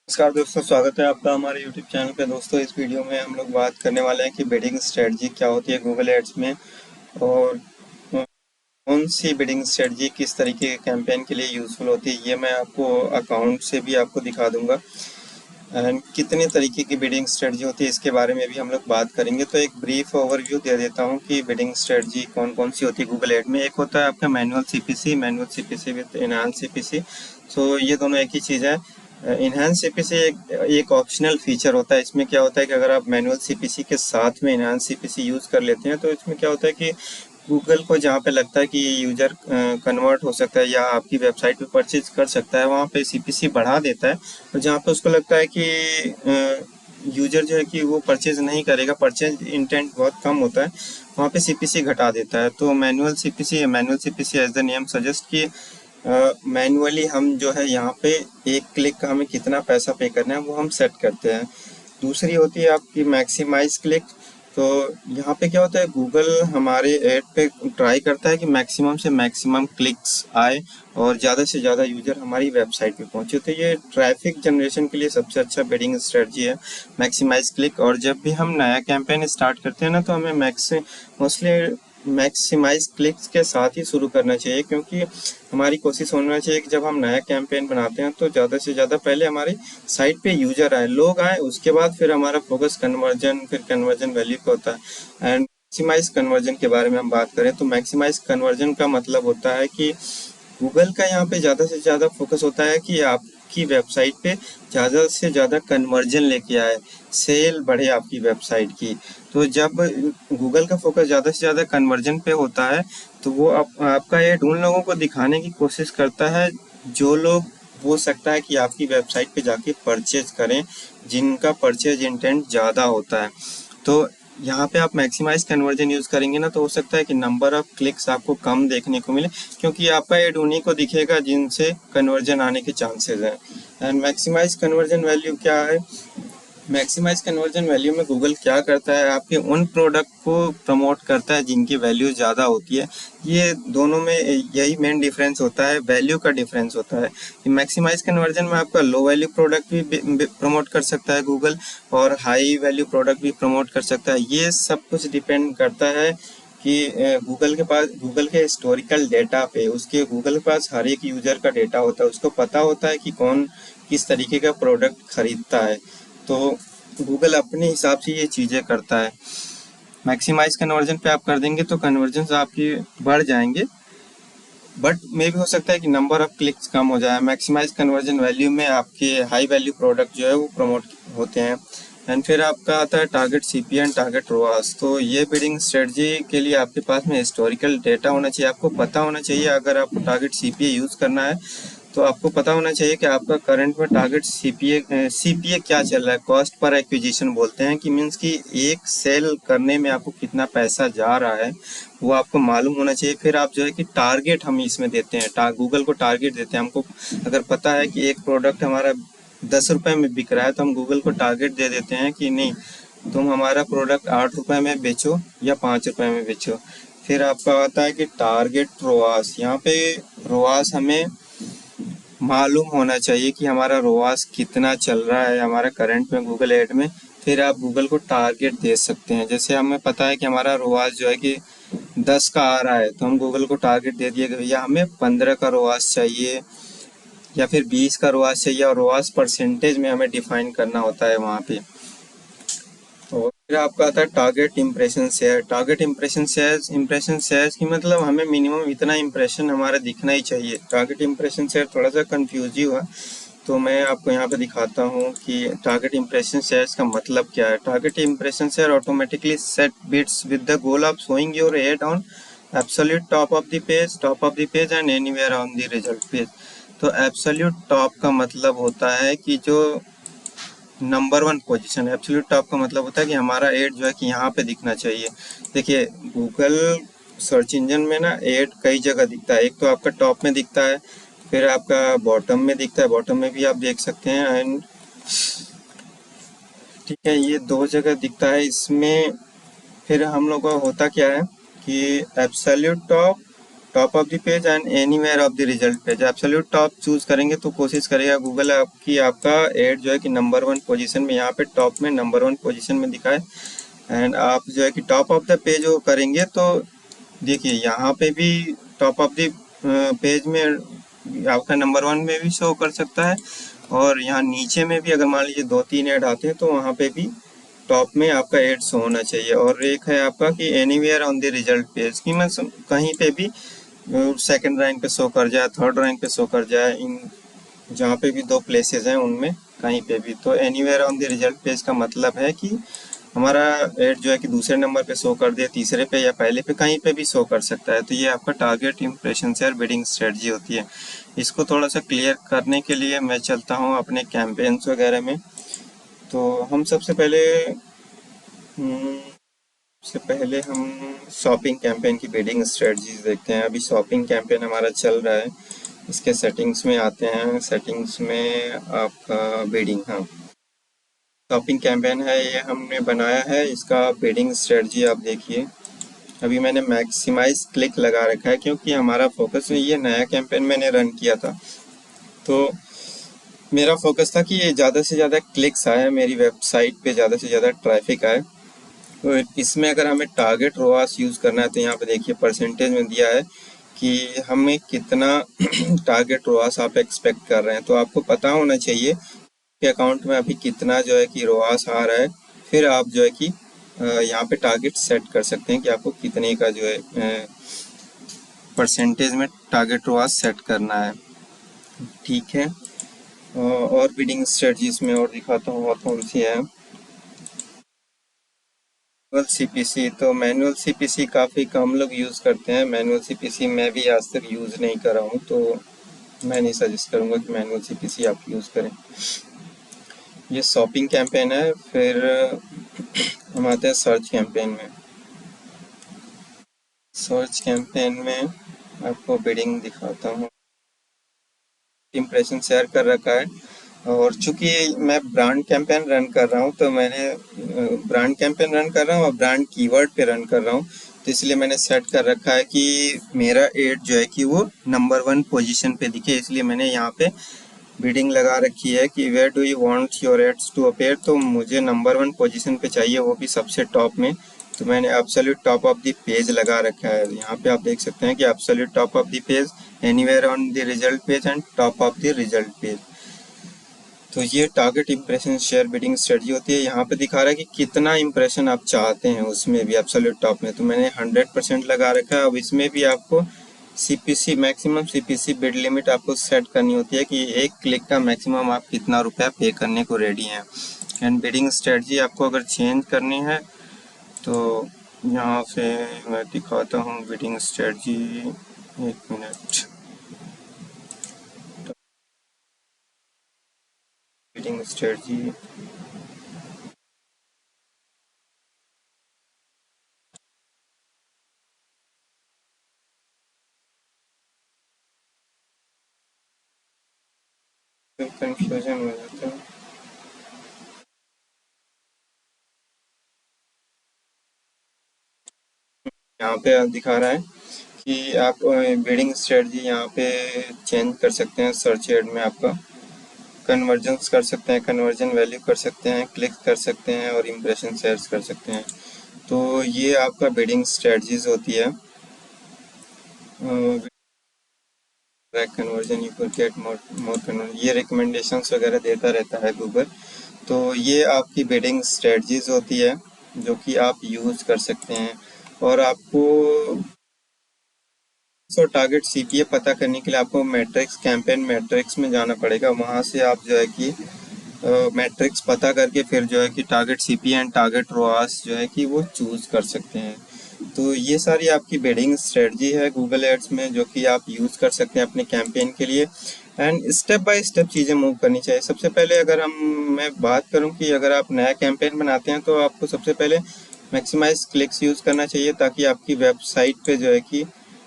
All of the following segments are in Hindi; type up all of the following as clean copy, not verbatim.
नमस्कार दोस्तों, स्वागत है आपका हमारे YouTube चैनल पे। दोस्तों, इस वीडियो में हम लोग बात करने वाले हैं कि बिडिंग स्ट्रेटजी क्या होती है गूगल एड्स में, और कौन सी बिडिंग स्ट्रेटजी किस तरीके के कैंपेन के लिए यूज़फुल होती है। ये मैं आपको अकाउंट से भी आपको दिखा दूंगा। एंड कितने तरीके की बिडिंग स्ट्रेटजी होती है इसके बारे में भी हम लोग बात करेंगे। तो एक ब्रीफ ओवरव्यू दे देता हूँ कि बिडिंग स्ट्रेटजी कौन कौन सी होती है गूगल एड में। एक होता है आपका manual CPC with enhance CPC. तो ये दोनों एक ही चीज़ है। इनहांस सीपीसी एक ऑप्शनल फीचर होता है। इसमें क्या होता है कि अगर आप मैनुअल सीपीसी के साथ में इनहांस सीपीसी यूज़ कर लेते हैं तो इसमें क्या होता है कि गूगल को जहाँ पे लगता है कि यूजर कन्वर्ट हो सकता है या आपकी वेबसाइट पे परचेज कर सकता है, वहाँ पे सीपीसी बढ़ा देता है। और जहाँ पे उसको लगता है कि यूजर जो है कि वो परचेज नहीं करेगा, परचेज इंटेंट बहुत कम होता है, वहाँ पे सीपीसी घटा देता है। तो manual CPC as the name suggest कि मैनुअली हम जो है यहाँ पे एक क्लिक का हमें कितना पैसा पे करना है वो हम सेट करते हैं। दूसरी होती है आपकी मैक्सिमाइज क्लिक। तो यहाँ पे क्या होता है, गूगल हमारे ऐड पे ट्राई करता है कि मैक्सिमम से मैक्सिमम क्लिक्स आए और ज़्यादा से ज़्यादा यूजर हमारी वेबसाइट पे पहुँचे। तो ये ट्रैफिक जनरेशन के लिए सबसे अच्छा बिडिंग स्ट्रेटजी है, मैक्सिमाइज क्लिक। और जब भी हम नया कैंपेन स्टार्ट करते हैं ना, तो हमें मोस्टली मैक्सिमाइज क्लिक्स के साथ ही शुरू करना चाहिए, क्योंकि हमारी कोशिश होना चाहिए कि जब हम नया कैंपेन बनाते हैं तो ज़्यादा से ज़्यादा पहले हमारी साइट पे यूजर आए, लोग आए, उसके बाद फिर हमारा फोकस कन्वर्जन, फिर कन्वर्जन वैल्यू पे होता है। एंड मैक्सिमाइज कन्वर्जन के बारे में हम बात करें तो मैक्सिमाइज कन्वर्जन का मतलब होता है कि गूगल का यहाँ पे ज़्यादा से ज़्यादा फोकस होता है कि आपकी वेबसाइट पे ज़्यादा से ज़्यादा कन्वर्जन लेके आए, सेल बढ़े आपकी वेबसाइट की। तो जब गूगल का फोकस ज़्यादा से ज़्यादा कन्वर्जन पे होता है तो वो आपका ऐड उन लोगों को दिखाने की कोशिश करता है जो लोग हो सकता है कि आपकी वेबसाइट पे जाके परचेज करें, जिनका परचेज इंटेंट ज़्यादा होता है। तो यहाँ पे आप मैक्सिमाइज कन्वर्जन यूज़ करेंगे ना, तो हो सकता है कि नंबर ऑफ क्लिक्स आपको कम देखने को मिले, क्योंकि आपका ऐड उन्हीं को दिखेगा जिनसे कन्वर्जन आने के चांसेस हैं। एंड मैक्सिमाइज कन्वर्जन वैल्यू क्या है? मैक्सिमाइज कन्वर्जन वैल्यू में गूगल क्या करता है, आपके उन प्रोडक्ट को प्रमोट करता है जिनकी वैल्यू ज़्यादा होती है। ये दोनों में यही मेन डिफरेंस होता है, वैल्यू का डिफरेंस होता है कि मैक्सिमाइज कन्वर्जन में आपका लो वैल्यू प्रोडक्ट भी प्रमोट कर सकता है गूगल, और हाई वैल्यू प्रोडक्ट भी प्रमोट कर सकता है। ये सब कुछ डिपेंड करता है कि गूगल के हिस्टोरिकल डेटा पे, उसके गूगल के पास हर एक यूजर का डेटा होता है, उसको पता होता है कि कौन किस तरीके का प्रोडक्ट खरीदता है। तो गूगल अपने हिसाब से ये चीज़ें करता है। मैक्सिमाइज कन्वर्जन पे आप कर देंगे तो कन्वर्जन आपकी बढ़ जाएंगे, बट मे भी हो सकता है कि नंबर ऑफ क्लिक्स कम हो जाए। मैक्सिमाइज कन्वर्जन वैल्यू में आपके हाई वैल्यू प्रोडक्ट जो है वो प्रमोट होते हैं। एंड फिर आपका आता है target CP and target ROAS. तो ये बिडिंग स्ट्रेटजी के लिए आपके पास में हिस्टोरिकल डेटा होना चाहिए, आपको पता होना चाहिए। अगर आपको टारगेट सीपीए यूज़ करना है तो आपको पता होना चाहिए कि आपका करंट में टारगेट सीपीए क्या चल रहा है। कॉस्ट पर एक्विजिशन बोलते हैं, कि मीन्स कि एक सेल करने में आपको कितना पैसा जा रहा है वो आपको मालूम होना चाहिए। फिर आप जो है कि टारगेट हम इसमें देते हैं, गूगल को टारगेट देते हैं। हमको अगर पता है कि एक प्रोडक्ट हमारा 10 रुपए में बिक रहा है तो हम गूगल को टारगेट दे देते हैं कि नहीं, तुम हमारा प्रोडक्ट 8 रुपए में बेचो या 5 रुपए में बेचो। फिर आपका आता है कि टारगेट रोआस। यहाँ पे रोआस हमें मालूम होना चाहिए कि हमारा रोआस कितना चल रहा है हमारा करंट में गूगल ऐड में। फिर आप गूगल को टारगेट दे सकते हैं। जैसे हमें पता है कि हमारा रोआस जो है कि 10 का आ रहा है, तो हम गूगल को टारगेट दे दिए कि भैया हमें 15 का रोआस चाहिए या फिर 20 का रोआस चाहिए, और रोआस परसेंटेज में हमें डिफाइन करना होता है वहाँ पे। और फिर आपका आता है target impression share. Impression shares की मतलब हमें मिनिमम इतना इम्प्रेशन हमारा दिखना ही चाहिए। टारगेट इम्प्रेशन शेयर थोड़ा सा कंफ्यूज ही हुआ, तो मैं आपको यहाँ पे दिखाता हूँ कि टारगेट इम्प्रेशन शेयर्स का मतलब क्या है। Target impression share automatically set bits with the goal of showing your add on absolute top of the page and anywhere on the result page. तो एब्सोल्यूट टॉप का मतलब होता है कि जो number one position. Absolute top का मतलब होता है कि हमारा एड जो है कि यहाँ पे दिखना चाहिए। देखिए, गूगल सर्च इंजन में ना एड कई जगह दिखता है। एक तो आपका टॉप में दिखता है, फिर आपका बॉटम में दिखता है, बॉटम में भी आप देख सकते हैं। एंड ठीक है, ये दो जगह दिखता है इसमें। फिर हम लोग का होता क्या है कि absolute top top of the page and anywhere of the result page. Absolute top choose करेंगे तो कोशिश करेगा गूगल आपका एड जो है कि नंबर 1 पोजीशन में, यहाँ पे टॉप में नंबर 1 पोजीशन में दिखाए। एंड आप जो है कि टॉप ऑफ द पेज वो करेंगे तो देखिए यहाँ पे भी टॉप ऑफ द पेज में आपका नंबर 1 में भी शो कर सकता है, और यहाँ नीचे में भी अगर मान लीजिए 2-3 ऐड आते हैं तो वहाँ पे भी टॉप में आपका एड शो होना चाहिए। और एक है आपका कि anywhere on the result page, कि मैं कहीं पे भी सेकंड रैंक पे शो कर जाए, थर्ड रैंक पे शो कर जाए, इन जहाँ पे भी 2 प्लेसेस हैं उनमें कहीं पे भी। तो anywhere on the result page का मतलब है कि हमारा एड जो है कि दूसरे नंबर पे शो कर दे, तीसरे पे या पहले पे, कहीं पे भी शो कर सकता है। तो ये आपका target impression share bidding strategy होती है। इसको थोड़ा सा क्लियर करने के लिए मैं चलता हूँ अपने कैंपेन्स वगैरह में। तो हम सबसे पहले हम शॉपिंग कैंपेन की बिडिंग स्ट्रेटजीज देखते हैं। अभी शॉपिंग कैंपेन हमारा चल रहा है, इसके सेटिंग्स में आते हैं। सेटिंग्स में आपका बिडिंग, हाँ, शॉपिंग कैंपेन है, ये हमने बनाया है। इसका बिडिंग स्ट्रेटजी आप देखिए, अभी मैंने मैक्सिमाइज क्लिक लगा रखा है क्योंकि हमारा फोकस, ये नया कैंपेन मैंने रन किया था तो मेरा फोकस था कि ये ज़्यादा से ज़्यादा क्लिक्स आए, मेरी वेबसाइट पे ज़्यादा से ज़्यादा ट्रैफिक आए। तो इसमें अगर हमें टारगेट रोआस यूज़ करना है तो यहाँ पे देखिए परसेंटेज में दिया है कि हमें कितना टारगेट रोआस आप एक्सपेक्ट कर रहे हैं। तो आपको पता होना चाहिए कि अकाउंट में अभी कितना जो है कि रोआस आ रहा है, फिर आप जो है कि यहाँ पे टारगेट सेट कर सकते हैं कि आपको कितने का जो है परसेंटेज में टारगेट रोआस सेट करना है। ठीक है, और बिडिंग स्ट्रेटजीज में और दिखाता हूँ और कौन सी है। मैनुअल सीपीसी, तो मैनुअल सीपीसी काफ़ी कम लोग यूज़ करते हैं। मैनुअल सीपीसी मैं भी आज तक यूज़ नहीं कर रहा हूँ, तो मैं नहीं सजेस्ट करूँगा कि मैनुअल सीपीसी आप यूज़ करें। ये शॉपिंग कैंपेन है। फिर हम आते हैं सर्च कैंपेन में। सर्च कैंपेन में आपको बिडिंग दिखाता हूँ। इम्प्रेशन शेयर कर रखा है, और चूंकि मैं ब्रांड कैंपेन रन कर रहा हूँ तो मैंने ब्रांड कैंपेन रन कर रहा हूँ और ब्रांड कीवर्ड पे रन कर रहा हूँ, तो इसलिए मैंने सेट कर रखा है कि मेरा एड जो है कि वो नंबर 1 पोजीशन पे दिखे। इसलिए मैंने यहाँ पे बिडिंग लगा रखी है कि where do you want your ads to appear, तो मुझे नंबर 1 पोजीशन पे चाहिए, वो भी सबसे टॉप में। तो मैंने absolute top of the page लगा रखा है। यहाँ पे आप देख सकते हैं कि absolute top of the page, anywhere on the result page and top of the result page. तो ये target impression share bidding strategy होती है। यहाँ पे दिखा रहा है कि कितना इंप्रेशन आप चाहते हैं, उसमें भी एब्सोल्यूट टॉप में। तो मैंने 100% लगा रखा है। अब इसमें भी आपको CPC, maximum CPC bid limit आपको सेट करनी होती है कि एक क्लिक का मैक्सिमम आप कितना रुपया पे करने को रेडी हैं। एंड बिडिंग स्ट्रेटजी आपको अगर चेंज करनी है तो यहाँ से मैं दिखाता हूँ bidding strategy. 1 minute, bidding strategy confusion हो जाता है। यहाँ पे दिखा रहा है कि आप बिडिंग स्ट्रेटजी यहाँ पे चेंज कर सकते हैं। सर्च एड में आपका कन्वर्जन्स कर सकते हैं, कन्वर्जन वैल्यू कर सकते हैं, क्लिक कर सकते हैं और इम्प्रेशन शेयर्स कर सकते हैं। तो ये आपका बिडिंग स्ट्रेटजीज होती है। Conversion you can get more conversion, ये रिकमेंडेशंस वगैरह देता रहता है गूगल। तो ये आपकी बिडिंग स्ट्रेटजीज होती है जो कि आप यूज़ कर सकते हैं। और आपको टारगेट सीपीए पता करने के लिए आपको मैट्रिक्स, कैंपेन मैट्रिक्स में जाना पड़ेगा। वहाँ से आप जो है कि मैट्रिक्स पता करके फिर जो है कि target CPA and target ROAS जो है कि वो चूज़ कर सकते हैं। तो ये सारी आपकी बिडिंग स्ट्रेटजी है गूगल एड्स में, जो कि आप यूज़ कर सकते हैं अपने कैंपेन के लिए। एंड स्टेप बाय स्टेप चीज़ें मूव करनी चाहिए। सबसे पहले अगर मैं बात करूं कि अगर आप नया कैंपेन बनाते हैं तो आपको सबसे पहले मैक्सिमाइज क्लिक्स यूज़ करना चाहिए, ताकि आपकी वेबसाइट पे जो है कि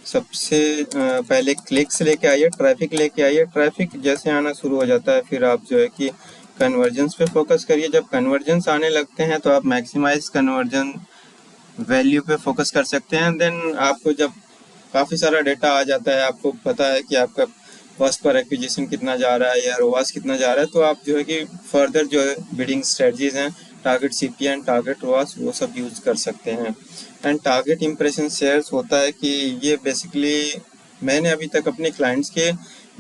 सबसे पहले क्लिक्स लेके आइए, ट्रैफिक लेके आइए। ट्रैफिक जैसे आना शुरू हो जाता है फिर आप जो है कि कन्वर्जन्स पे फोकस करिए। जब कन्वर्जन्स आने लगते हैं तो आप मैक्सिमाइज कन्वर्जन वैल्यू पे फोकस कर सकते हैं। देन आपको जब काफ़ी सारा डेटा आ जाता है, आपको पता है कि आपका कॉस्ट पर एक्विजिशन कितना जा रहा है या रोवास कितना जा रहा है, तो आप जो है कि फर्दर जो है बिडिंग स्ट्रेटजीज हैं, टारगेट सीपी एंड टारगेट रोवास, वो सब यूज़ कर सकते हैं। एंड टारगेट इम्प्रेशन शेयर्स होता है कि ये बेसिकली मैंने अभी तक अपने क्लाइंट्स के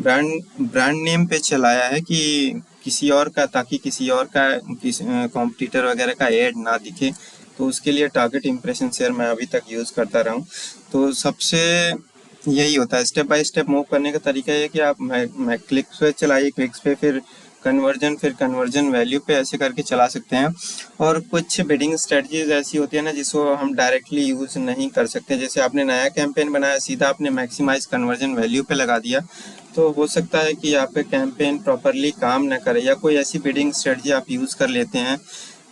ब्रांड नेम पे चलाया है कि किसी और का, ताकि किसी और का कॉम्पिटिटर वगैरह का एड ना दिखे, तो उसके लिए टारगेट इम्प्रेशन शेयर मैं अभी तक यूज़ करता रहा हूँ। तो सबसे यही होता है, स्टेप बाय स्टेप मूव करने का तरीका ये कि आप मैं क्लिक्स पे चलाइए, क्लिक्स पे फिर कन्वर्जन वैल्यू पे, ऐसे करके चला सकते हैं। और कुछ बिडिंग स्ट्रेटजीज ऐसी होती है ना जिसको हम डायरेक्टली यूज़ नहीं कर सकते। जैसे आपने नया कैंपेन बनाया, सीधा आपने मैक्सिमाइज कन्वर्जन वैल्यू पे लगा दिया, तो हो सकता है कि यहाँ पे कैंपेन प्रॉपरली काम न करे, या कोई ऐसी बिडिंग स्ट्रेटजी आप यूज़ कर लेते हैं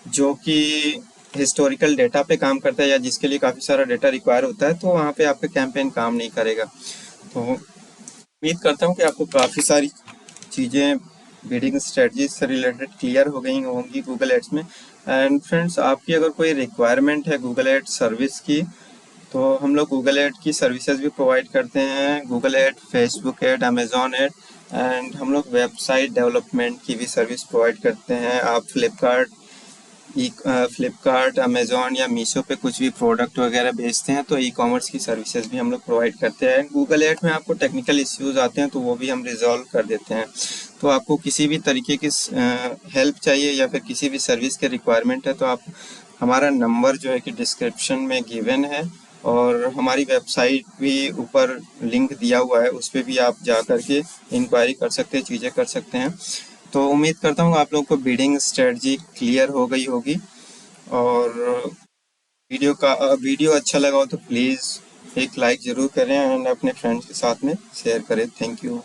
जो कि हिस्टोरिकल डेटा पे काम करता है या जिसके लिए काफ़ी सारा डेटा रिक्वायर होता है, तो वहाँ पे आपका कैंपेन काम नहीं करेगा। तो उम्मीद करता हूँ कि आपको काफ़ी सारी चीज़ें बिडिंग स्ट्रेटजीज से रिलेटेड क्लियर हो गई होंगी गूगल एड्स में। एंड फ्रेंड्स, आपकी अगर कोई रिक्वायरमेंट है गूगल एड्स सर्विस की, तो हम लोग गूगल एड की सर्विसेज भी प्रोवाइड करते हैं, Google ad, Facebook ad, Amazon ad, and हम लोग वेबसाइट डेवलपमेंट की भी सर्विस प्रोवाइड करते हैं। आप फ्लिपकार्ट, अमेजॉन या मीशो पे कुछ भी प्रोडक्ट वगैरह बेचते हैं, तो ई कॉमर्स की सर्विसेज भी हम लोग प्रोवाइड करते हैं। गूगल एड में आपको टेक्निकल इश्यूज आते हैं, तो वो भी हम रिजॉल्व कर देते हैं। तो आपको किसी भी तरीके की हेल्प चाहिए या फिर किसी भी सर्विस के रिक्वायरमेंट है, तो आप, हमारा नंबर जो है कि डिस्क्रिप्शन में गिवन है, और हमारी वेबसाइट भी ऊपर लिंक दिया हुआ है, उस पर भी आप जा करके इंक्वायरी कर सकते हैं, चीज़ें कर सकते हैं। तो उम्मीद करता हूँ आप लोगों को बिडिंग स्ट्रेटजी क्लियर हो गई होगी। और वीडियो अच्छा लगा हो तो प्लीज़ एक लाइक ज़रूर करें एंड अपने फ्रेंड्स के साथ में शेयर करें। Thank you.